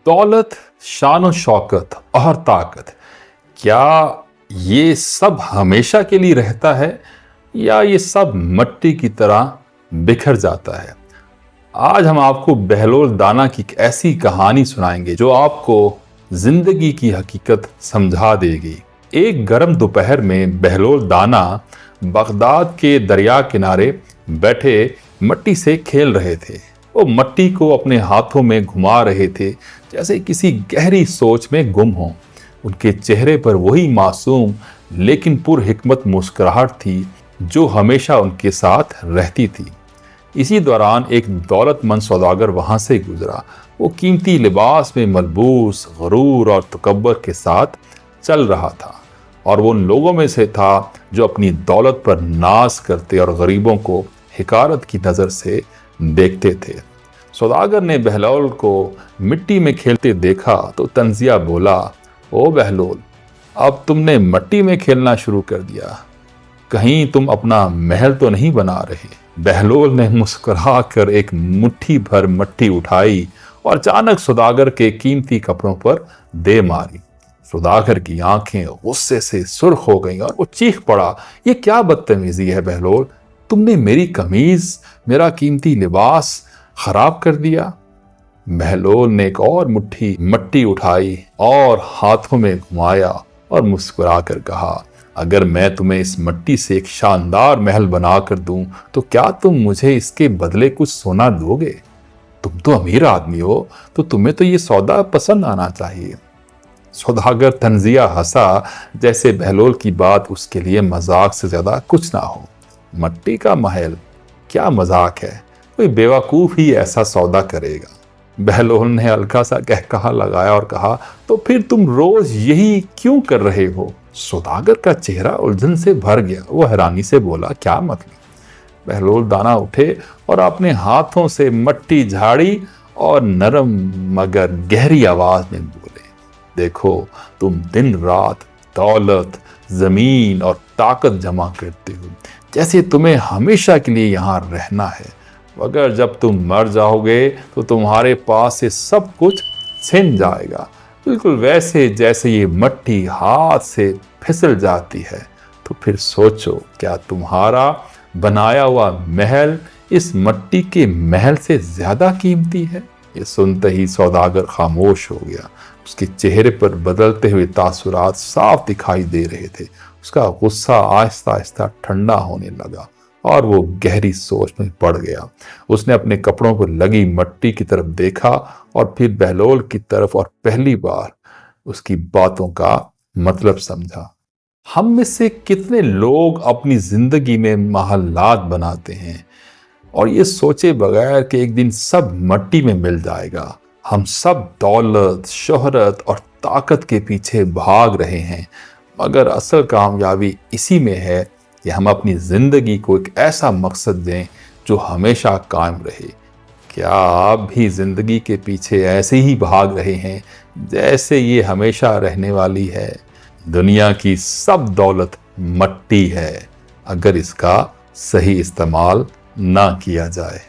दौलत, शान शौकत और ताकत, क्या ये सब हमेशा के लिए रहता है या ये सब मिट्टी की तरह बिखर जाता है? आज हम आपको बहलोल दाना की एक ऐसी कहानी सुनाएंगे जो आपको जिंदगी की हकीकत समझा देगी। एक गर्म दोपहर में बहलोल दाना बगदाद के दरिया किनारे बैठे मिट्टी से खेल रहे थे। वो मिट्टी को अपने हाथों में घुमा रहे थे जैसे किसी गहरी सोच में गुम हो। उनके चेहरे पर वही मासूम लेकिन पुरहिकमत मुस्कुराहट थी जो हमेशा उनके साथ रहती थी। इसी दौरान एक दौलतमंद सौदागर वहां से गुजरा। वो कीमती लिबास में मलबूस, गरूर और तकब्बुर के साथ चल रहा था और वो उन लोगों में से था जो अपनी दौलत पर नाज करते और गरीबों को हिकारत की नज़र से देखते थे। सौदागर ने बहलोल को मिट्टी में खेलते देखा तो तंजिया बोला, ओ बहलोल, अब तुमने मिट्टी में खेलना शुरू कर दिया, कहीं तुम अपना महल तो नहीं बना रहे? बहलोल ने मुस्कुरा कर एक मुट्ठी भर मिट्टी उठाई और अचानक सौदागर के कीमती कपड़ों पर दे मारी। सौदागर की आंखें गुस्से से सुर्ख हो गईं और वो चीख पड़ा, ये क्या बदतमीजी है बहलोल, तुमने मेरी कमीज, मेरा कीमती लिबास खराब कर दिया। बहलोल ने एक और मुट्ठी मिट्टी उठाई और हाथों में घुमाया और मुस्कुरा कर कहा, अगर मैं तुम्हें इस मिट्टी से एक शानदार महल बना कर दूं तो क्या तुम मुझे इसके बदले कुछ सोना दोगे? तुम तो अमीर आदमी हो, तो तुम्हें तो ये सौदा पसंद आना चाहिए। सौदागर तंजिया हंसा जैसे बहलोल की बात उसके लिए मजाक से ज्यादा कुछ ना हो। मिट्टी का महल, क्या मजाक है, कोई बेवकूफ ही ऐसा सौदा करेगा। बहलोल ने हल्का सा कहकहा लगाया और कहा, तो फिर तुम रोज यही क्यों कर रहे हो? सौदागर का चेहरा उलझन से भर गया। वो हैरानी से बोला, क्या मतलब? बहलोल दाना उठे और अपने हाथों से मिट्टी झाड़ी और नरम मगर गहरी आवाज में बोले, देखो, तुम दिन रात दौलत, जमीन और ताकत जमा करते हो जैसे तुम्हें हमेशा के लिए यहाँ रहना है, मगर जब तुम मर जाओगे तो तुम्हारे पास से सब कुछ छिन जाएगा, बिल्कुल वैसे जैसे ये मिट्टी हाथ से फिसल जाती है। तो फिर सोचो, क्या तुम्हारा बनाया हुआ महल इस मिट्टी के महल से ज्यादा कीमती है? ये सुनते ही सौदागर खामोश हो गया। उसके चेहरे पर बदलते हुए तासुरात साफ दिखाई दे रहे थे। उसका गुस्सा आहिस्ता आहिस्ता ठंडा होने लगा और वो गहरी सोच में पड़ गया। उसने अपने कपड़ों पर लगी मिट्टी की तरफ देखा और फिर बहलोल की तरफ और पहली बार उसकी बातों का मतलब समझा। हम में से कितने लोग अपनी जिंदगी में महलात बनाते हैं और ये सोचे बगैर कि एक दिन सब मिट्टी में मिल जाएगा। हम सब दौलत, शोहरत और ताकत के पीछे भाग रहे हैं, मगर असल कामयाबी इसी में है कि हम अपनी जिंदगी को एक ऐसा मकसद दें जो हमेशा कायम रहे। क्या आप भी जिंदगी के पीछे ऐसे ही भाग रहे हैं जैसे ये हमेशा रहने वाली है? दुनिया की सब दौलत मिट्टी है अगर इसका सही इस्तेमाल ना किया जाए।